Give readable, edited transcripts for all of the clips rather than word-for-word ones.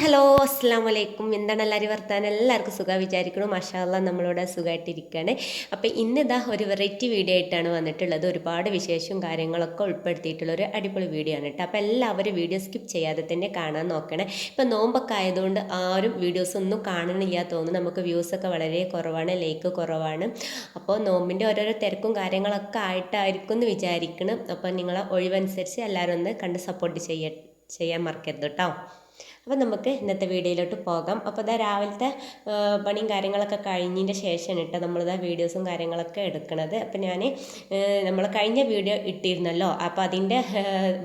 Hello അസ്സാം വലൈക്കും. എന്താണ് എല്ലാവരും വർത്താനം? എല്ലാവർക്കും സുഖം വിചാരിക്കണം. മാഷാ അല്ലാ നമ്മളിവിടെ സുഖമായിട്ടിരിക്കുകയാണ്. അപ്പോൾ ഇന്നിതാ ഒരു വെറൈറ്റി വീഡിയോ ആയിട്ടാണ് വന്നിട്ടുള്ളത്. ഒരുപാട് വിശേഷവും കാര്യങ്ങളൊക്കെ ഉൾപ്പെടുത്തിയിട്ടുള്ള ഒരു അടിപൊളി വീഡിയോ ആണ് കേട്ടോ. അപ്പോൾ എല്ലാവരും വീഡിയോ സ്കിപ്പ് ചെയ്യാതെ തന്നെ കാണാൻ നോക്കണേ. ഇപ്പോൾ നോമ്പൊക്കെ ആയതുകൊണ്ട് ആരും വീഡിയോസ് ഒന്നും കാണണില്ല തോന്നുന്നു. നമുക്ക് വ്യൂസൊക്കെ വളരെ കുറവാണ്, ലൈക്ക് കുറവാണ്. അപ്പോൾ നോമ്പിൻ്റെ ഓരോരോ തിരക്കും കാര്യങ്ങളൊക്കെ ആയിട്ടായിരിക്കും എന്ന് വിചാരിക്കണം. അപ്പോൾ നിങ്ങളെ ഒഴിവനുസരിച്ച് എല്ലാവരും ഒന്ന് കണ്ട് സപ്പോർട്ട് ചെയ്യാൻ മറക്കരുത് കേട്ടോ. അപ്പോൾ നമുക്ക് ഇന്നത്തെ വീഡിയോയിലോട്ട് പോകാം. അപ്പോൾ ഇതാ രാവിലത്തെ പണിയും കാര്യങ്ങളൊക്കെ കഴിഞ്ഞതിൻ്റെ ശേഷമാണ് കേട്ടോ നമ്മളിതാ വീഡിയോസും കാര്യങ്ങളൊക്കെ എടുക്കണത്. അപ്പോൾ ഞാൻ നമ്മൾ കഴിഞ്ഞ വീഡിയോ ഇട്ടിരുന്നല്ലോ, അപ്പോൾ അതിൻ്റെ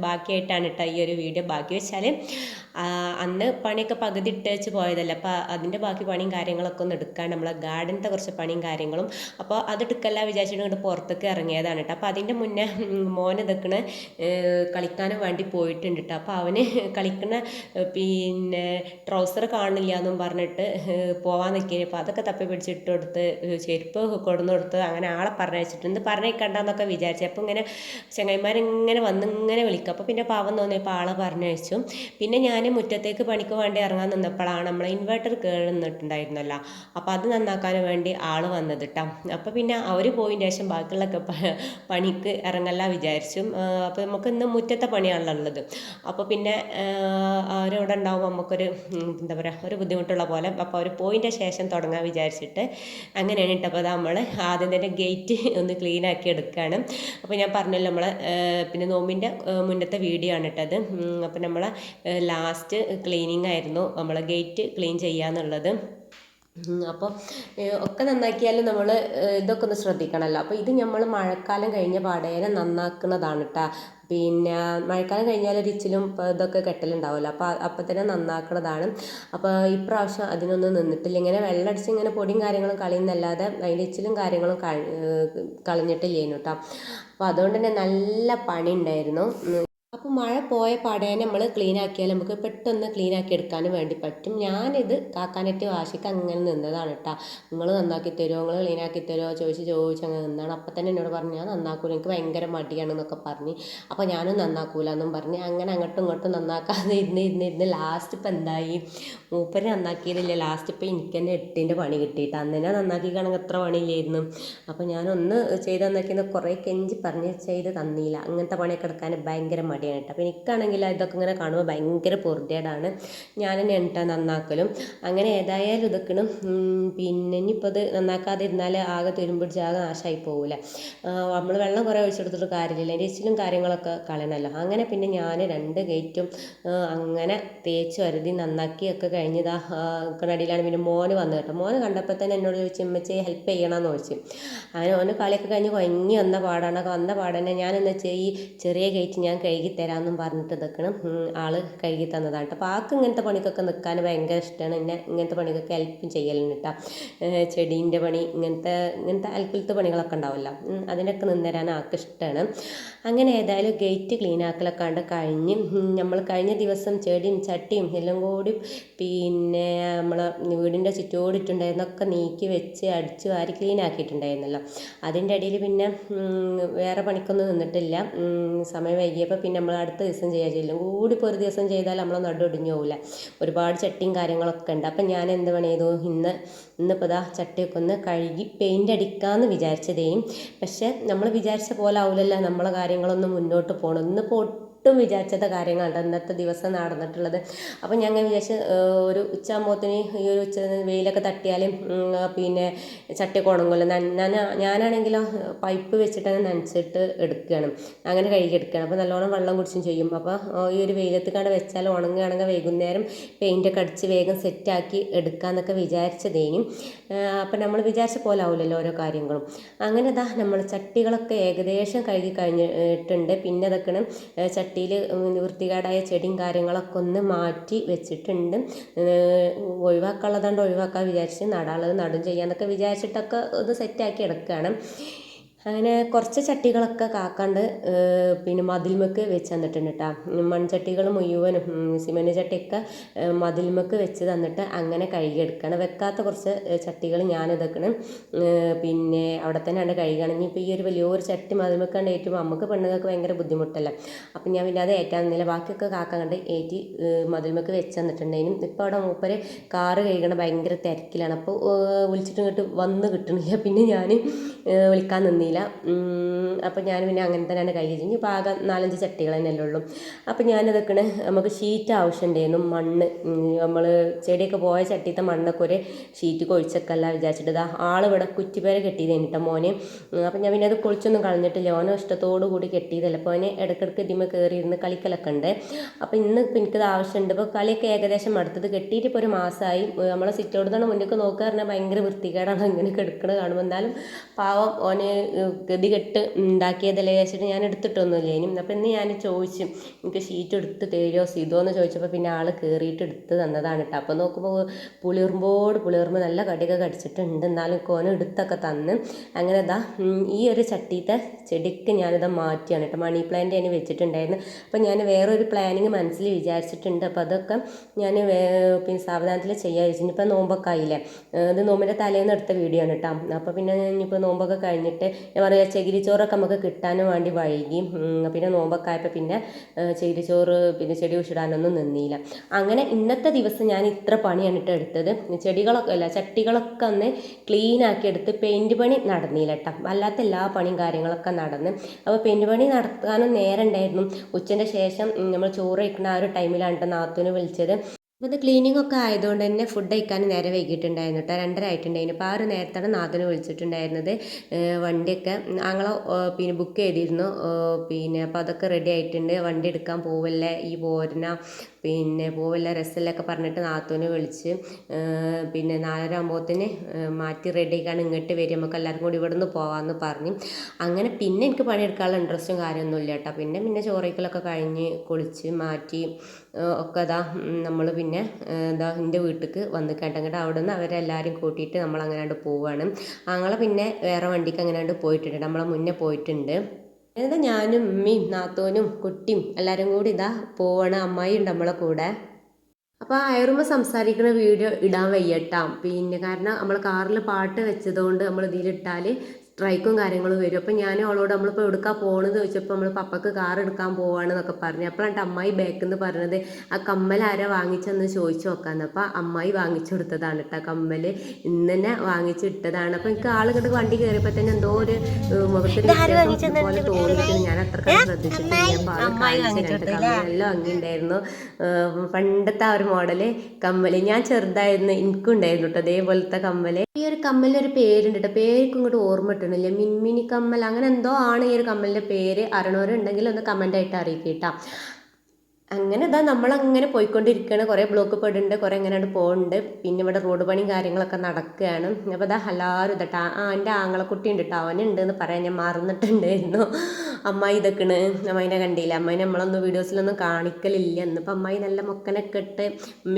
ബാക്കിയായിട്ടാണ് കേട്ടോ ഈ ഒരു വീഡിയോ. ബാക്കി വെച്ചാൽ അന്ന് പണിയൊക്കെ പകുതി ഇട്ട് വെച്ച് പോയതല്ല, അപ്പോൾ അതിൻ്റെ ബാക്കി പണിയും കാര്യങ്ങളൊക്കെ ഒന്ന് എടുക്കാൻ നമ്മളെ ഗാർഡനത്തെ കുറച്ച് പണിയും കാര്യങ്ങളും. അപ്പോൾ അത് എടുക്കല്ല വിചാരിച്ചിട്ട് ഇങ്ങോട്ട് പുറത്തേക്ക് ഇറങ്ങിയതാണ് കേട്ടോ. അപ്പോൾ അതിൻ്റെ മുന്നേ മോന് ഇതൊക്കെ കളിക്കാനും വേണ്ടി പോയിട്ടുണ്ട് കേട്ടോ. അപ്പോൾ അവന് കളിക്കുന്ന പിന്നെ ട്രൗസർ കാണില്ല എന്നും പറഞ്ഞിട്ട് പോവാൻ നിൽക്കിനി. അപ്പോൾ അതൊക്കെ തപ്പി പിടിച്ചിട്ട് കൊടുത്ത് ചെരുപ്പ് കൊടുന്നു കൊടുത്ത് അങ്ങനെ ആളെ പറഞ്ഞയച്ചിട്ടുണ്ട്. പറഞ്ഞേക്കണ്ടെന്നൊക്കെ വിചാരിച്ചു. അപ്പോൾ ഇങ്ങനെ ചങ്ങായിമാരിങ്ങനെ വന്നിങ്ങനെ വിളിക്കും. അപ്പോൾ പിന്നെ പാവം തോന്നിയപ്പോൾ ആളെ പറഞ്ഞയച്ചു. പിന്നെ ഞാൻ മുറ്റത്തേക്ക് പണിക്ക് വേണ്ടി ഇറങ്ങാൻ നിന്നപ്പോഴാണ് നമ്മളെ ഇൻവെർട്ടർ കേടുന്നിട്ടുണ്ടായിരുന്നല്ലോ. അപ്പോൾ അത് നന്നാക്കാൻ വേണ്ടി ആൾ വന്നത് കേട്ടോ. അപ്പോൾ പിന്നെ അവർ പോയതിന് ശേഷം ബാക്കിയുള്ളൊക്കെ പണിക്ക് ഇറങ്ങല്ല വിചാരിച്ചു. അപ്പോൾ നമുക്ക് ഇന്ന് മുറ്റത്തെ പണിയാണല്ലോ ഉള്ളത്. അപ്പോൾ പിന്നെ അവരവിടെ ഉണ്ടാവുമ്പോൾ നമുക്കൊരു എന്താ പറയുക ഒരു ബുദ്ധിമുട്ടുള്ള പോലെ. അപ്പോൾ അവർ പോയതിൻ്റെ ശേഷം തുടങ്ങാൻ വിചാരിച്ചിട്ട് അങ്ങനെയാണ് കേട്ടോ. അപ്പോൾ നമ്മൾ ആദ്യം തന്നെ ഗേറ്റ് ഒന്ന് ക്ലീൻ ആക്കി എടുക്കുകയാണ്. അപ്പോൾ ഞാൻ പറഞ്ഞല്ലോ നമ്മളെ പിന്നെ നോമ്പിൻ്റെ മുന്നത്തെ വീഡിയോ ആണ് കേട്ടത്. അപ്പോൾ നമ്മളെ ലാസ്റ്റ് ക്ലീനിങ് ആയിരുന്നു നമ്മളെ ഗേറ്റ് ക്ലീൻ ചെയ്യാന്നുള്ളത്. അപ്പോൾ ഒക്കെ നന്നാക്കിയാലും നമ്മൾ ഇതൊക്കെ ഒന്ന് ശ്രദ്ധിക്കണമല്ലോ. അപ്പോൾ ഇത് നമ്മൾ മഴക്കാലം കഴിഞ്ഞ പാടേനെ നന്നാക്കുന്നതാണ് കേട്ടോ. പിന്നെ മഴക്കാലം കഴിഞ്ഞാൽ ഒരിച്ചിലും ഇതൊക്കെ കെട്ടലുണ്ടാവുമല്ലോ, അപ്പോൾ തന്നെ നന്നാക്കുന്നതാണ്. അപ്പോൾ ഇപ്രാവശ്യം അതിനൊന്നും നിന്നിട്ടില്ല. ഇങ്ങനെ വെള്ളമടിച്ച് ഇങ്ങനെ പൊടിയും കാര്യങ്ങളും കളയുന്നല്ലാതെ അതിൻ്റെ ഇച്ചിലും കാര്യങ്ങളും കളഞ്ഞിട്ടില്ലേനു കേട്ടോ. അപ്പോൾ അതുകൊണ്ട് തന്നെ നല്ല പണി ഉണ്ടായിരുന്നു. അപ്പോൾ മഴ പോയ പാടേനെ നമ്മൾ ക്ലീൻ ആക്കിയാൽ നമുക്ക് പെട്ടെന്ന് ക്ലീൻ ആക്കി എടുക്കാനും വേണ്ടി പറ്റും. ഞാനിത് കാക്കാനെറ്റ് വാശിക്ക് അങ്ങനെ നിന്നതാണ് കേട്ടോ. നിങ്ങൾ നന്നാക്കി തരുമോ, നിങ്ങൾ ക്ലീൻ ആക്കി തരുമോ ചോദിച്ച് അങ്ങനെ നിന്നാണ്. അപ്പം തന്നെ എന്നോട് പറഞ്ഞു ഞാൻ നന്നാക്കൂല, എനിക്ക് ഭയങ്കര മടിയാണെന്നൊക്കെ പറഞ്ഞ്. അപ്പോൾ ഞാനും നന്നാക്കൂല എന്നും പറഞ്ഞ് അങ്ങനെ അങ്ങോട്ടും ഇങ്ങോട്ടും നന്നാക്കാതെ ഇരുന്ന് ലാസ്റ്റ് ഇപ്പം എന്തായി, മൂപ്പര് നന്നാക്കിയതില്ല. ലാസ്റ്റ് ഇപ്പം എനിക്ക് തന്നെ 8ൻ്റെ പണി കിട്ടിയിട്ട് അന്ന് തന്നെ നന്നാക്കിക്കാണെങ്കിൽ എത്ര പണിയില്ലായിരുന്നു. അപ്പോൾ ഞാനൊന്ന് ചെയ്ത് നന്നാക്കിയത് കുറേ കെഞ്ചി പറഞ്ഞ് ചെയ്ത് തന്നില്ല. അങ്ങനത്തെ പണിയൊക്കെ എടുക്കാൻ ഭയങ്കര മടിയാണ് കേട്ടോ. അപ്പോൾ എനിക്കാണെങ്കിൽ ഇതൊക്കെ ഇങ്ങനെ കാണുമ്പോൾ ഭയങ്കര പൊറുതേടാണ്. ഞാൻ തന്നെ എണ്ണിട്ടാ നന്നാക്കലും. അങ്ങനെ ഏതായാലും ഇതൊക്കെയാണ്. പിന്നെ ഇനിയിപ്പോൾ ഇത് നന്നാക്കാതിരുന്നാൽ ആകെ തുരുമ്പിടിച്ച് ആകെ നാശമായി പോകില്ല. നമ്മൾ വെള്ളം കുറേ ഒഴിച്ചെടുത്തിട്ട് കാര്യമില്ല, അതിൻ്റെ ഇച്ചിലും കാര്യങ്ങളൊക്കെ കളയണമല്ലോ. അങ്ങനെ പിന്നെ ഞാൻ 2 ഗേറ്റും അങ്ങനെ തേച്ച് വരുതി നന്നാക്കിയൊക്കെ കഴിഞ്ഞതാ കടയിലാണ്. പിന്നെ മോന് വന്നു കേട്ടോ. മോന് കണ്ടപ്പോൾ തന്നെ എന്നോട് ചോദിച്ചു ഉമ്മച്ചിയെ ഹെൽപ്പ് ചെയ്യണമെന്ന് ചോദിച്ചു. അങ്ങനെ ഓന് കളിയൊക്കെ കഴിഞ്ഞ് കൊഞ്ഞി വന്ന പാടാണ്. വന്ന പാടന്നെ ഞാനെന്ന് വെച്ചാൽ ഈ ചെറിയ ഗേറ്റ് ഞാൻ കഴുകി തരാമെന്നും പറഞ്ഞിട്ട് ഇതൊക്കെയാണ് ആൾ കഴുകി തന്നതാണ് കേട്ടോ. അപ്പോൾ ആൾക്ക് ഇങ്ങനത്തെ പണിക്കൊക്കെ നിൽക്കാൻ ഭയങ്കര ഇഷ്ടമാണ്. എന്നെ ഇങ്ങനത്തെ പണിക്കൊക്കെ ഹെൽപ്പും ചെയ്യലുണ്ട് കേട്ടോ. ചെടീൻ്റെ പണി ഇങ്ങനത്തെ അൽക്കുലത്തെ പണികളൊക്കെ ഉണ്ടാവുമല്ലോ, അതിനൊക്കെ നിന്നരാൻ ആൾക്ക് ഇഷ്ടമാണ്. അങ്ങനെ ഏതായാലും ഗേറ്റ് ക്ലീൻ ആക്കലൊക്കെ കണ്ട് കഴിഞ്ഞ് നമ്മൾ കഴിഞ്ഞ ദിവസം ചെടിയും ചട്ടിയും എല്ലാം കൂടി പിന്നെ നമ്മൾ വീടിൻ്റെ ചുറ്റോടിട്ടുണ്ടായിരുന്നൊക്കെ നീക്കി വെച്ച് അടിച്ച് വാരി ക്ലീൻ ആക്കിയിട്ടുണ്ടായിരുന്നല്ലോ. അതിൻ്റെ ഇടയിൽ പിന്നെ വേറെ പണിക്കൊന്നും നിന്നിട്ടില്ല. സമയം വൈകിയപ്പോൾ പിന്നെ നമ്മൾ അടുത്ത ദിവസം ചെയ്യാൻ ചെയ്യില്ല. കൂടി ഇപ്പോൾ ഒരു ദിവസം ചെയ്താൽ നമ്മൾ നടുവൊടിഞ്ഞു പോകില്ല. ഒരുപാട് ചട്ടിയും കാര്യങ്ങളൊക്കെ ഉണ്ട്. അപ്പം ഞാൻ എന്ത് പണി ചെയ്തു, ഇന്നിപ്പോൾ ഇതാ ചട്ടിയൊക്കെ ഒന്ന് കഴുകി പെയിൻ്റ് അടിക്കാമെന്ന് വിചാരിച്ചതേയും. പക്ഷേ നമ്മൾ വിചാരിച്ച പോലെ ആവില്ലല്ലോ നമ്മളെ കാര്യങ്ങളൊന്നും മുന്നോട്ട് പോകണം. ഇന്നിപ്പോൾ ഒട്ടും വിചാരിച്ചത കാര്യങ്ങളുണ്ട് ഇന്നത്തെ ദിവസം നടന്നിട്ടുള്ളത്. അപ്പം ഞങ്ങൾ വിചാരിച്ച് ഒരു ഉച്ചയാകുമ്പോഴത്തേന് ഈ ഒരു വെയിലൊക്കെ തട്ടിയാലും പിന്നെ ചട്ടിയൊക്കെ ഉണങ്ങുമല്ലോ. ഞാനാണെങ്കിലോ പൈപ്പ് വെച്ചിട്ട് നനച്ചിട്ട് എടുക്കുകയാണ്, അങ്ങനെ കഴുകിയെടുക്കുകയാണ്. അപ്പോൾ നല്ലോണം വെള്ളം കുടിച്ചും ചെയ്യും. അപ്പോൾ ഈ ഒരു വെയിലത്ത് കണ്ട് വെച്ചാൽ ഉണങ്ങുകയാണെങ്കിൽ വൈകുന്നേരം പെയിൻ്റൊക്കെ അടിച്ച് വേഗം സെറ്റാക്കി എടുക്കാമെന്നൊക്കെ വിചാരിച്ചതേനും. അപ്പം നമ്മൾ വിചാരിച്ച പോലെ ആവില്ലല്ലോ ഓരോ കാര്യങ്ങളും. അങ്ങനെ ഇതാ നമ്മൾ ചട്ടികളൊക്കെ ഏകദേശം കഴുകി കഴിഞ്ഞിട്ടുണ്ട്. പിന്നെ അതൊക്കെയാണ് ചട്ടിയിൽ വൃത്തികേടായ ചെടിയും കാര്യങ്ങളൊക്കെ ഒന്ന് മാറ്റി വെച്ചിട്ടുണ്ട്. ഒഴിവാക്കാനുള്ളതുകൊണ്ട് ഒഴിവാക്കാൻ വിചാരിച്ച് നടാനുള്ളത് നടും ചെയ്യാന്നൊക്കെ വിചാരിച്ചിട്ടൊക്കെ ഒന്ന് സെറ്റാക്കി എടുക്കുകയാണ്. അങ്ങനെ കുറച്ച് ചട്ടികളൊക്കെ കാക്കാണ്ട് പിന്നെ മതിൽമക്ക് വെച്ച് തന്നിട്ടുണ്ട് കേട്ടോ. മൺചട്ടികൾ മുഴുവനും സിമെൻറ്റ് ചട്ടിയൊക്കെ മതിൽമക്ക് വെച്ച് തന്നിട്ട് അങ്ങനെ കഴുകിയെടുക്കണം. വെക്കാത്ത കുറച്ച് ചട്ടികൾ ഞാനിതൊക്കെയാണ് പിന്നെ അവിടെ തന്നെയാണ് കഴുകണം. ഇനിയിപ്പോൾ ഈ ഒരു വലിയൊരു ചട്ടി മതിൽമക്കാണ്ട് ഏറ്റുമ്പോൾ നമുക്ക് പെണ്ണുങ്ങൾക്ക് ഭയങ്കര ബുദ്ധിമുട്ടല്ല. അപ്പം ഞാൻ പിന്നെ അത് ഏറ്റാൻ നിന്നില്ല. ബാക്കിയൊക്കെ കാക്ക കണ്ട് ഏറ്റി മതിൽമക്ക് വെച്ച് തന്നിട്ടുണ്ടായിരുന്നു. ഇപ്പോൾ അവിടെ മൂപ്പര് കാറ് കഴുകണ ഭയങ്കര തിരക്കിലാണ്. അപ്പോൾ വിളിച്ചിട്ട് ഇങ്ങോട്ട് വന്ന് കിട്ടണില്ല. പിന്നെ ഞാൻ വിളിക്കാൻ നിന്നില്ല. അപ്പം ഞാൻ പിന്നെ അങ്ങനെ തന്നെയാണ് കഴുകി. ഇനി ഇപ്പോൾ ആകെ 4-5 ചട്ടികൾ തന്നെയല്ലേ ഉള്ളൂ. അപ്പം ഞാനിതൊക്കെ നമുക്ക് ഷീറ്റ് ആവശ്യമുണ്ടായിരുന്നു. മണ്ണ് നമ്മൾ ചെടിയൊക്കെ പോയ ചട്ടിയത്തെ മണ്ണൊക്കെ ഒരു ഷീറ്റ് കൊഴിച്ചൊക്കെയല്ല വിചാരിച്ചിട്ട് ഇതാ ആളിവിടെ കുറ്റിപ്പേരെ കെട്ടിയത് കഴിഞ്ഞിട്ട് മോനെ. അപ്പം ഞാൻ പിന്നെ അത് പൊളിച്ചൊന്നും കളഞ്ഞിട്ടില്ല. ഓനോ ഇഷ്ടത്തോടു കൂടി കെട്ടിയതല്ല. അപ്പോൾ അവനെ ഇടയ്ക്കിടയ്ക്ക് ഇതിമ കയറിയിരുന്ന് കളിക്കലൊക്കെ ഉണ്ട്. അപ്പോൾ ഇന്ന് ഇപ്പോൾ എനിക്കത് ആവശ്യമുണ്ട്. ഇപ്പോൾ കളിയൊക്കെ ഏകദേശം അടുത്തത് കെട്ടിയിട്ട് ഇപ്പോൾ ഒരു മാസമായി. നമ്മളെ സിറ്റൗട്ടിൽ നിന്ന് മുന്നിലേക്ക് നോക്കുക പറഞ്ഞാൽ ഭയങ്കര വൃത്തികേടാണ് അങ്ങനെ കിടക്കുന്നത് കാണുമ്പോൾ. എന്നാലും പാവം ഓന് ഗതികെട്ട് ഉണ്ടാക്കിയതല്ലേ വെച്ചിട്ട് ഞാൻ എടുത്തിട്ടൊന്നുമില്ല ഇനി. അപ്പം ഇന്ന് ഞാൻ ചോദിച്ചു എനിക്ക് ഷീറ്റ് എടുത്ത് തരുമോ സിതോ എന്ന് ചോദിച്ചപ്പോൾ പിന്നെ ആൾ കയറിയിട്ട് എടുത്ത് തന്നതാണ് കേട്ടോ. അപ്പോൾ നോക്കുമ്പോൾ പുളിയുറുമ്പോൾ നല്ല കടിയൊക്കെ കടിച്ചിട്ടുണ്ട്. എന്നാലും കോന് എടുത്തൊക്കെ തന്ന് അങ്ങനെ ഇതാ ഈ ഒരു ചട്ടിയത്തെ ചെടിക്ക് ഞാനിതാ മാറ്റിയാണ് കേട്ടോ. മണി പ്ലാന്റ് ഞാൻ വെച്ചിട്ടുണ്ടായിരുന്നു. അപ്പം ഞാൻ വേറൊരു പ്ലാനിങ് മനസ്സിൽ വിചാരിച്ചിട്ടുണ്ട്. അപ്പോൾ അതൊക്കെ ഞാൻ പിന്നെ സാവധാനത്തിൽ ചെയ്യാൻ വെച്ചു. ഇനിയിപ്പോൾ നോമ്പൊക്കെ ആയില്ലേ. ഇത് നോമ്പിൻ്റെ തലേന്ന് എടുത്ത വീഡിയോ ആണ് കേട്ടോ. അപ്പോൾ പിന്നെ ഇനിയിപ്പോൾ നോമ്പൊക്കെ കഴിഞ്ഞിട്ട് ഞാൻ പറയുക ചകിരിച്ചോറൊക്കെ നമുക്ക് കിട്ടാനും വേണ്ടി വൈകി. പിന്നെ നോമ്പൊക്കെ ആയപ്പോൾ പിന്നെ ചകിരിച്ചോറ് പിന്നെ ചെടി കുഴിച്ചിടാനൊന്നും നിന്നില്ല. അങ്ങനെ ഇന്നത്തെ ദിവസം ഞാൻ ഇത്ര പണിയാണ് ഇട്ട് എടുത്തത്. ചെടികളൊക്കെ അല്ല ചട്ടികളൊക്കെ ഒന്ന് ക്ലീൻ ആക്കി എടുത്ത് പെയിൻറ്റ് പണി നടന്നില്ല കേട്ടോ. അല്ലാത്ത എല്ലാ പണിയും കാര്യങ്ങളൊക്കെ നടന്ന്. അപ്പോൾ പെയിൻറ്റ് പണി നടത്താനും നേരം ഉണ്ടായിരുന്നു. ഉച്ചൻ്റെ ശേഷം നമ്മൾ ചോറ് കഴിക്കുന്ന ആ ഒരു ടൈമിലാണ് കേട്ടോ നാത്തൂന് വിളിച്ചത്. അപ്പോൾ ഇത് ക്ലീനിങ് ഒക്കെ ആയതുകൊണ്ട് തന്നെ ഫുഡ് കഴിക്കാൻ നേരെ വൈകിട്ടുണ്ടായിരുന്നു കേട്ടോ. 2:30 ആയിട്ടുണ്ടായിരുന്നു. അപ്പോൾ ആ ഒരു നേരത്താണ് നാഥനെ വിളിച്ചിട്ടുണ്ടായിരുന്നത്. വണ്ടിയൊക്കെ ഞങ്ങളെ പിന്നെ ബുക്ക് ചെയ്തിരുന്നു. പിന്നെ അപ്പോൾ അതൊക്കെ റെഡി ആയിട്ടുണ്ട്. വണ്ടി എടുക്കാൻ പോവല്ലേ ഈ പോരണ പിന്നെ പോവല്ല രസമല്ലൊക്കെ പറഞ്ഞിട്ട് നാത്തൂനെ വിളിച്ച് പിന്നെ 4:30 ആകുമ്പോഴത്തേന് മാറ്റി റെഡി ആയിക്കാണ് ഇങ്ങോട്ട് വരും നമുക്ക് എല്ലാവർക്കും കൂടി ഇവിടെ നിന്ന് പോകാമെന്ന് പറഞ്ഞു. അങ്ങനെ പിന്നെ എനിക്ക് പണിയെടുക്കാനുള്ള ഇൻട്രസ്റ്റും കാര്യമൊന്നുമില്ല കേട്ടോ. പിന്നെ ചോറയ്ക്കലൊക്കെ കഴിഞ്ഞ് കുളിച്ച് മാറ്റി ഒക്കെ ഇതാ നമ്മൾ പിന്നെ എന്താ എൻ്റെ വീട്ടിലേക്ക് വന്ന് കേട്ടങ്ങോട്ട് അവിടെ നിന്ന് അവരെല്ലാവരും കൂട്ടിയിട്ട് നമ്മൾ അങ്ങനെയാണ്ട് പോവുകയാണ്. ഞങ്ങളെ പിന്നെ വേറെ വണ്ടിക്ക് അങ്ങനെയാണ്ട് പോയിട്ടുണ്ട്. നമ്മളെ മുന്നേ പോയിട്ടുണ്ട്. എന്നിട്ട് ഞാനും ഉമ്മയും നാത്തോനും കുട്ടിയും എല്ലാവരും കൂടി ഇതാ പോവാണ്. അമ്മായി ഉണ്ട് നമ്മളെ കൂടെ. അപ്പോൾ അയറുമ്പോൾ സംസാരിക്കുന്ന വീഡിയോ ഇടാൻ വയ്യട്ടാം. പിന്നെ കാരണം നമ്മൾ കാറിൽ പാട്ട് വെച്ചതുകൊണ്ട് നമ്മൾ ഇതിലിട്ടാൽ സ്ട്രൈക്കും കാര്യങ്ങളും വരും. അപ്പം ഞാൻ അവളോട് നമ്മളിപ്പോൾ എടുക്കാൻ പോകണമെന്ന് ചോദിച്ചപ്പോൾ നമ്മൾ പപ്പക്ക് കാർ എടുക്കാൻ പോവാണെന്നൊക്കെ പറഞ്ഞു. അപ്പോഴാണ് അമ്മായി ബാക്കിൽ നിന്ന് പറഞ്ഞത് ആ കമ്മൽ ആരാ വാങ്ങിച്ചെന്ന് ചോദിച്ചു നോക്കാമെന്ന്. അപ്പോൾ അമ്മായി വാങ്ങിച്ചു കൊടുത്തതാണ് കേട്ടോ. കമ്മൽ ഇന്ന് തന്നെ വാങ്ങിച്ചിട്ടതാണ്. അപ്പോൾ എനിക്ക് ആളുകളുടെ വണ്ടി കയറിയപ്പോൾ തന്നെ എന്തോ ഒരു മുഖത്തിന് പോലെ തോന്നിയിട്ട് ഞാൻ അത്രക്കാരും ശ്രദ്ധിച്ചിട്ടില്ല. അപ്പോൾ ആൾ കമ്മെല്ലാം ഭംഗിയുണ്ടായിരുന്നു. പണ്ടത്തെ ആ ഒരു മോഡല് കമ്മൽ ഞാൻ ചെറുതായിരുന്നു എനിക്കും ഉണ്ടായിരുന്നു കേട്ടോ അതേപോലത്തെ കമ്മൽ. ഈ ഒരു കമ്മലിനൊരു പേരുണ്ട് കേട്ടോ. പേർക്ക് ഇങ്ങോട്ട് ഓർമ്മ കിട്ടണില്ല. മിൻമിനി കമ്മൽ അങ്ങനെ എന്തോ ആണ് ഈ ഒരു കമ്മലിൻ്റെ പേര്. അറിയണവരുണ്ടെങ്കിൽ ഒന്ന് കമൻ്റായിട്ട് അറിയിക്കട്ടോ. അങ്ങനെ ഇതാ നമ്മളങ്ങനെ പോയിക്കൊണ്ടിരിക്കുകയാണ്. കുറേ ബ്ലോക്ക് പെടുന്നുണ്ട്, കുറേ എങ്ങനെയാണ് പോകുന്നുണ്ട്. പിന്നെ ഇവിടെ റോഡ് പണിയും കാര്യങ്ങളൊക്കെ നടക്കുകയാണ്. അപ്പോൾ ഇതാ എല്ലാവരും ഇതട്ടാ എൻ്റെ ആങ്ങളക്കുട്ടി ഉണ്ട് കേട്ടോ. അവനുണ്ട് എന്ന് പറയാൻ ഞാൻ മറന്നിട്ടുണ്ടായിരുന്നു. അമ്മായി ഇതൊക്കെയാണ്. അമ്മായിനെ കണ്ടില്ല. അമ്മായിനെ നമ്മളൊന്നും വീഡിയോസിലൊന്നും കാണിക്കലില്ല. എന്നിപ്പോൾ അമ്മായി നല്ല മൊക്കനൊക്കെ ഇട്ട്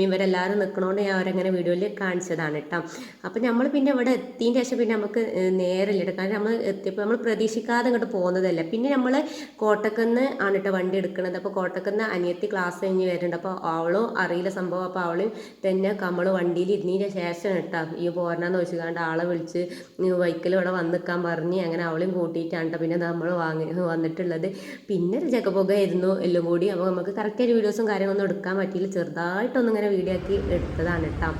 ഇവരെല്ലാവരും നിൽക്കണോണ്ട് ഞാൻ അവരങ്ങനെ വീഡിയോയിൽ കാണിച്ചതാണ് കേട്ടോ. അപ്പോൾ നമ്മൾ പിന്നെ ഇവിടെ എത്തിയതിന് ശേഷം പിന്നെ നമുക്ക് നേരമില്ല. കാരണം നമ്മൾ എത്തിയപ്പോൾ നമ്മൾ പ്രതീക്ഷിക്കാതെ ഇങ്ങോട്ട് പോകുന്നതല്ല. പിന്നെ നമ്മൾ കോട്ടക്കുന്ന് ആണ് കേട്ടോ വണ്ടി എടുക്കുന്നത്. അപ്പോൾ കോട്ടക്കുന്ന് അനിയത്തി ക്ലാസ് കഴിഞ്ഞ് വരുന്നുണ്ട്. അപ്പോൾ അവളും അറിയില്ല സംഭവം. അപ്പോൾ അവളും തന്നെ നമ്മൾ വണ്ടിയിൽ ഇരുന്നതിന് ശേഷം കേട്ടോ ഈ പോരണമെന്ന് വെച്ചുകൊണ്ട് ആളെ വിളിച്ച് വൈക്കൽ ഇവിടെ വന്ന് നിൽക്കാൻ പറഞ്ഞ് അങ്ങനെ അവളെയും കൂട്ടിയിട്ടാണ് കേട്ടോ പിന്നെ നമ്മൾ വന്നിട്ടുള്ളത്. പിന്നെ ഒരു ജഗപുകയായിരുന്നു എല്ലാം കൂടി. അപ്പോൾ നമുക്ക് കറക്റ്റായിട്ട് വീഡിയോസും കാര്യങ്ങളൊന്നും എടുക്കാൻ പറ്റിയില്ല. ചെറുതായിട്ടൊന്നും ഇങ്ങനെ വീഡിയോ ആക്കി എടുത്തതാണ് കേട്ടോ.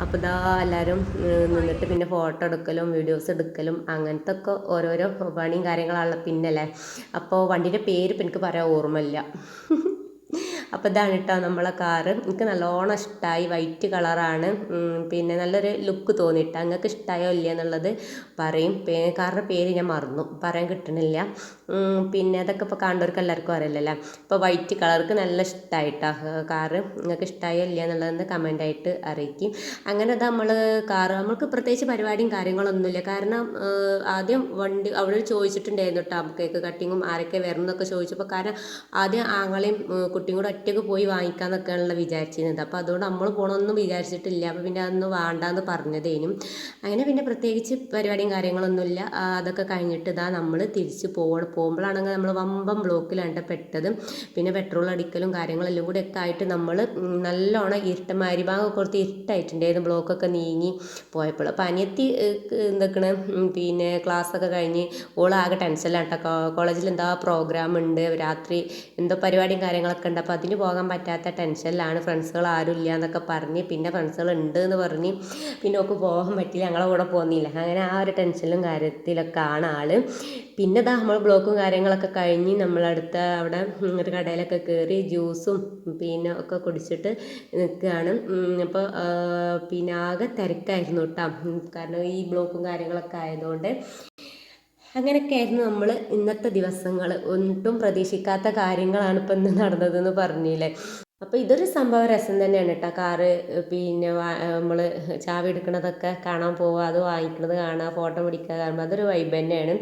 അപ്പോൾ ഇതാ എല്ലാവരും നിന്നിട്ട് പിന്നെ ഫോട്ടോ എടുക്കലും വീഡിയോസ് എടുക്കലും അങ്ങനത്തെ ഒക്കെ ഓരോരോ പണിയും കാര്യങ്ങളാണല്ലോ പിന്നല്ലേ. അപ്പോൾ വണ്ടീൻ്റെ പേര് ഇപ്പം എനിക്ക് പറയാൻ ഓർമ്മയില്ല. അപ്പോൾ ഇതാണ് കേട്ടോ നമ്മളെ കാറ്. എനിക്ക് നല്ലോണം ഇഷ്ടമായി. വൈറ്റ് കളറാണ്. പിന്നെ നല്ലൊരു ലുക്ക് തോന്നിയിട്ട് നിങ്ങൾക്ക് ഇഷ്ടമായോ ഇല്ല എന്നുള്ളത് പറയും. കാറിൻ്റെ പേര് ഞാൻ മറന്നു പറയാൻ കിട്ടണില്ല. പിന്നെ അതൊക്കെ ഇപ്പോൾ കാണുന്നവർക്ക് എല്ലാവർക്കും അറിയില്ലല്ലോ. ഇപ്പോൾ വൈറ്റ് കളർക്ക് നല്ല ഇഷ്ടമായിട്ടാണ് കാറ്. നിങ്ങൾക്ക് ഇഷ്ടമായോ ഇല്ല എന്നുള്ളതെന്ന് കമൻ്റായിട്ട് അറിയിക്കും. അങ്ങനെ അത് നമ്മൾ കാറ് നമ്മൾക്ക് പ്രത്യേകിച്ച് പരിപാടിയും കാര്യങ്ങളൊന്നുമില്ല. കാരണം ആദ്യം വണ്ടി അവിടെ ചോദിച്ചിട്ടുണ്ടായിരുന്നു കേട്ടോ കേക്ക് കട്ടിങ്ങും ആരൊക്കെ വരണം എന്നൊക്കെ ചോദിച്ചപ്പോൾ. കാരണം ആദ്യം ആങ്ങളെയും കുട്ടിയും കൂടെ ഒറ്റയ്ക്ക് പോയി വാങ്ങിക്കാമെന്നൊക്കെയാണല്ലോ വിചാരിച്ചിരുന്നത്. അപ്പോൾ അതുകൊണ്ട് നമ്മൾ പോകണമെന്നും വിചാരിച്ചിട്ടില്ല. അപ്പോൾ പിന്നെ അതൊന്നും വേണ്ടാന്ന് പറഞ്ഞതേനും. അങ്ങനെ പിന്നെ പ്രത്യേകിച്ച് പരിപാടിയും കാര്യങ്ങളൊന്നുമില്ല. അതൊക്കെ കഴിഞ്ഞിട്ട് ഇതാ നമ്മൾ തിരിച്ച് പോകുമ്പോഴാണെങ്കിൽ നമ്മൾ വമ്പം ബ്ലോക്കിലാണ് പെട്ടത്. പിന്നെ പെട്രോൾ അടിക്കലും കാര്യങ്ങളെല്ലാം കൂടെ ഒക്കെ ആയിട്ട് നമ്മൾ നല്ലോണം മഗ്‌രിബാങ്ക് കൊടുത്ത് ഇരുട്ടായിട്ടുണ്ടായിരുന്നു ബ്ലോക്കൊക്കെ നീങ്ങി പോയപ്പോൾ. അപ്പോൾ അനിയത്തി എന്തൊക്കെയാണ് പിന്നെ ക്ലാസ്സൊക്കെ കഴിഞ്ഞ് ഓളാകെ ടെൻഷനിലാണ് കേട്ടോ. കോളേജിൽ എന്താ പ്രോഗ്രാം ഉണ്ട്, രാത്രി എന്തോ പരിപാടിയും കാര്യങ്ങളൊക്കെ ഉണ്ട്. അപ്പോൾ അതിന് പോകാൻ പറ്റാത്ത ടെൻഷനിലാണ്. ഫ്രണ്ട്സുകൾ ആരും ഇല്ല എന്നൊക്കെ പറഞ്ഞ്, പിന്നെ ഫ്രണ്ട്സുകൾ ഉണ്ട് എന്ന് പറഞ്ഞ് പിന്നെ ഒക്കെ പോകാൻ പറ്റില്ല, ഞങ്ങളെ കൂടെ പോകുന്നില്ല. അങ്ങനെ ആ ഒരു ടെൻഷനിലും കാര്യത്തിലൊക്കെ ആണ് ആള്. പിന്നെ ഇതാ നമ്മൾ ബ്ലോക്കും കാര്യങ്ങളൊക്കെ കഴിഞ്ഞ് നമ്മളടുത്ത അവിടെ ഒരു കടയിലൊക്കെ കയറി ജ്യൂസും പിന്നെ ഒക്കെ കുടിച്ചിട്ട് നിൽക്കുകയാണ്. അപ്പോൾ പിന്നെ ആകെ തിരക്കായിരുന്നു കേട്ടോ, കാരണം ഈ ബ്ലോക്കും കാര്യങ്ങളൊക്കെ ആയതുകൊണ്ട്. അങ്ങനെയൊക്കെ ആയിരുന്നു നമ്മൾ ഇന്നത്തെ ദിവസങ്ങൾ. ഒട്ടും പ്രതീക്ഷിക്കാത്ത കാര്യങ്ങളാണ് ഇപ്പം ഇന്ന് നടന്നതെന്ന് പറഞ്ഞില്ലേ. അപ്പോൾ ഇതൊരു സംഭവം രസം തന്നെയാണ് കേട്ടോ. കാറ് പിന്നെ നമ്മൾ ചാവി എടുക്കണതൊക്കെ കാണാൻ പോവുക, അത് വാങ്ങിക്കുന്നത് കാണുക, ഫോട്ടോ പിടിക്കുക കാണുമ്പോൾ അതൊരു വൈബ് തന്നെയാണ്.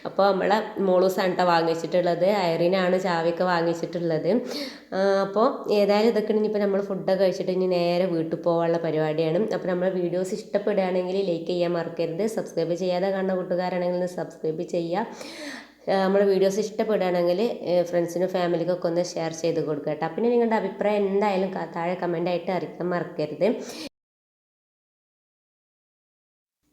അപ്പോൾ നമ്മളെ മോളൂസാണ് കേട്ടോ വാങ്ങിച്ചിട്ടുള്ളത്, ഐറിനാണ് ചാവിയൊക്കെ വാങ്ങിച്ചിട്ടുള്ളത്. അപ്പോൾ ഏതായാലും ഇതൊക്കെ ഇനിയിപ്പോൾ നമ്മൾ ഫുഡൊക്കെ കഴിച്ചിട്ട് ഇനി നേരെ വീട്ടിൽ പോകാനുള്ള പരിപാടിയാണ്. അപ്പോൾ നമ്മുടെ വീഡിയോസ് ഇഷ്ടപ്പെടുകയാണെങ്കിൽ ലൈക്ക് ചെയ്യാൻ മറക്കരുത്. സബ്സ്ക്രൈബ് ചെയ്യാതെ കാണുന്ന കൂട്ടുകാരാണെങ്കിൽ സബ്സ്ക്രൈബ് ചെയ്യുക. നമ്മുടെ വീഡിയോസ് ഇഷ്ടപ്പെടുകയാണെങ്കിൽ ഫ്രണ്ട്സിനും ഫാമിലിക്കൊക്കെ ഒന്ന് ഷെയർ ചെയ്ത് കൊടുക്കുക കേട്ടോ. പിന്നെ നിങ്ങളുടെ അഭിപ്രായം എന്തായാലും താഴെ കമൻ്റായിട്ട് അറിയിക്കാൻ മറക്കരുത്.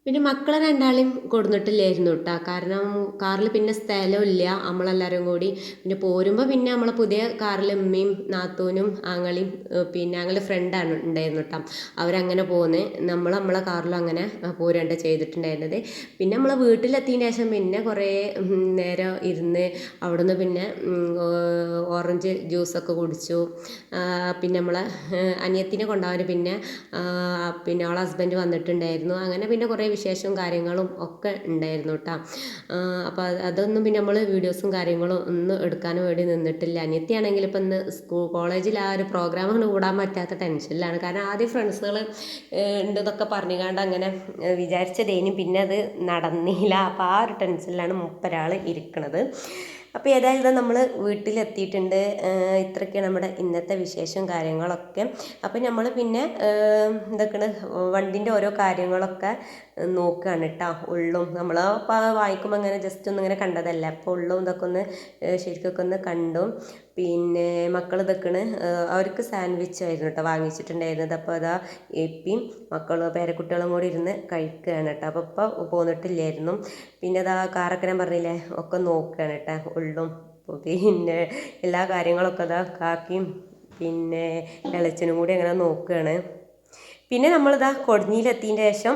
പിന്നെ മക്കളെ രണ്ടാളെയും കൊടുന്നിട്ടില്ലായിരുന്നു കേട്ടോ, കാരണം കാറിൽ പിന്നെ സ്ഥലമില്ല നമ്മളെല്ലാവരും കൂടി. പിന്നെ പോരുമ്പോൾ പിന്നെ നമ്മളെ പുതിയ കാറിൽ ഉമ്മയും നാത്തൂനും ആങ്ങളെയും പിന്നെ ആങ്ങളുടെ ഫ്രണ്ടാണ് ഉണ്ടായിരുന്നു കേട്ടോ. അവരങ്ങനെ പോകുന്നത്, നമ്മളെ കാറിലും അങ്ങനെ പോരുകയാണ് ചെയ്തിട്ടുണ്ടായിരുന്നത്. പിന്നെ നമ്മളെ വീട്ടിലെത്തിയതിന് ശേഷം പിന്നെ കുറേ നേരം ഇരുന്ന് അവിടുന്ന് പിന്നെ ഓറഞ്ച് ജ്യൂസൊക്കെ കുടിച്ചു. പിന്നെ നമ്മളെ അനിയത്തിനെ കൊണ്ടുപോകാൻ പിന്നെ അവളെ ഹസ്ബൻഡ് വന്നിട്ടുണ്ടായിരുന്നു. അങ്ങനെ പിന്നെ കുറേ വിശേഷവും കാര്യങ്ങളും ഒക്കെ ഉണ്ടായിരുന്നു കേട്ടോ. അപ്പോൾ അതൊന്നും പിന്നെ നമ്മൾ വീഡിയോസും കാര്യങ്ങളും ഒന്നും എടുക്കാനും വേണ്ടി നിന്നിട്ടില്ല. അനിയത്തിയാണെങ്കിൽ ഇപ്പം ഇന്ന് കോളേജിൽ ആ ഒരു പ്രോഗ്രാം അങ്ങനെ കൂടാൻ പറ്റാത്ത ടെൻഷനിലാണ്. കാരണം ആദ്യം ഫ്രണ്ട്സുകൾ ഉണ്ടെന്നൊക്കെ പറഞ്ഞുകൊണ്ട് അങ്ങനെ വിചാരിച്ചതേനും, പിന്നെ അത് നടന്നില്ല. അപ്പോൾ ആ ഒരു ടെൻഷനിലാണ് മൂപ്പരാൾ ഇരിക്കുന്നത്. അപ്പോൾ ഏതായാലും നമ്മൾ വീട്ടിലെത്തിയിട്ടുണ്ട്. ഇത്രയൊക്കെയാണ് നമ്മുടെ ഇന്നത്തെ വിശേഷം കാര്യങ്ങളൊക്കെ. അപ്പോൾ നമ്മൾ പിന്നെ എന്തൊക്കെയാണ് വണ്ടിൻ്റെ ഓരോ കാര്യങ്ങളൊക്കെ നോക്കുകയാണ് കേട്ടോ. ഉള്ളും നമ്മൾ വായിക്കുമ്പോൾ അങ്ങനെ ജസ്റ്റ് ഒന്നിങ്ങനെ കണ്ടതല്ല, അപ്പോൾ ഉള്ളും ഇതൊക്കെ ഒന്ന് ശരിക്കൊക്കെ ഒന്ന് കണ്ടു. പിന്നെ മക്കൾ ഇതൊക്കെയാണ്, അവർക്ക് സാൻഡ്വിച്ച് ആയിരുന്നു കേട്ടോ വാങ്ങിച്ചിട്ടുണ്ടായിരുന്നത്. അപ്പോൾ അതാ എപ്പിയും മക്കളും പേരക്കുട്ടികളും കൂടി ഇരുന്ന് കഴിക്കുകയാണ് കേട്ടോ. അപ്പോൾ ഇപ്പോൾ പോന്നിട്ടില്ലായിരുന്നു. പിന്നെ അതാ കാറൊക്കെ ഞാൻ പറഞ്ഞില്ലേ ഒക്കെ നോക്കുകയാണ് കേട്ടോ, ഉള്ളും പിന്നെ എല്ലാ കാര്യങ്ങളൊക്കെ അതാ കാക്കിയും പിന്നെ ഇളച്ചനും കൂടി അങ്ങനെ നോക്കുകയാണ്. പിന്നെ നമ്മളിതാ കൊടിഞ്ഞിയിലെത്തിയതിൻ്റെ ശേഷം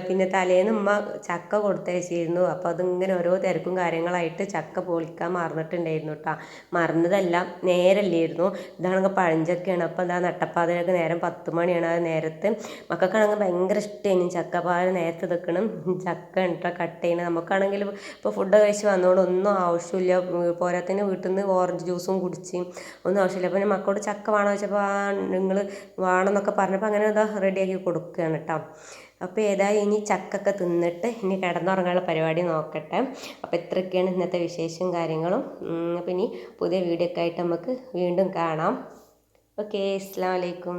പിന്നെ തലേന്ന് ഉമ്മ ചക്ക കൊടുത്തയച്ചിരുന്നു. അപ്പോൾ അതിങ്ങനെ ഓരോ തിരക്കും കാര്യങ്ങളായിട്ട് ചക്ക പൊളിക്കാൻ മറന്നിട്ടുണ്ടായിരുന്നു കേട്ടോ. മറന്നതല്ല, നേരല്ലായിരുന്നു. ഇതാണെങ്കിൽ പഴഞ്ചക്കയാണ്. അപ്പോൾ എന്താ നട്ടപ്പാതിരൊക്കെ നേരം 10 മണിയാണ്. ആ നേരത്ത് മക്കൾക്കാണെങ്കിൽ ഭയങ്കര ഇഷ്ടമായിരുന്നു ചക്കപ്പാൽ നേരത്തെ നിൽക്കണം. ചക്ക കേട്ടോ കട്ട് ചെയ്യണം. നമുക്കാണെങ്കിൽ ഇപ്പോൾ ഫുഡ് കഴിച്ച് വന്നതുകൊണ്ട് ഒന്നും ആവശ്യമില്ല. പോരാത്തതിന് വീട്ടിൽ നിന്ന് ഓറഞ്ച് ജ്യൂസും കുടിച്ച് ഒന്നും ആവശ്യമില്ല. അപ്പോൾ മക്കളോട് ചക്ക വേണമെന്ന് വെച്ചപ്പോൾ നിങ്ങൾ വേണമെന്നൊക്കെ പറഞ്ഞപ്പോൾ അങ്ങനെ അതാ റെഡിയാക്കി കൊടുക്കുകയാണ് കേട്ടോ. അപ്പോൾ ഏതായാലും ഇനി ചക്കൊക്കെ തിന്നിട്ട് ഇനി കിടന്നുറങ്ങാനുള്ള പരിപാടി നോക്കട്ടെ. അപ്പോൾ ഇത്രയൊക്കെയാണ് ഇന്നത്തെ വിശേഷം കാര്യങ്ങളും. അപ്പോൾ ഇനി പുതിയ വീഡിയോ ഒക്കെ ആയിട്ട് നമുക്ക് വീണ്ടും കാണാം. ഓക്കെ, അസ്സലാമു അലൈക്കും.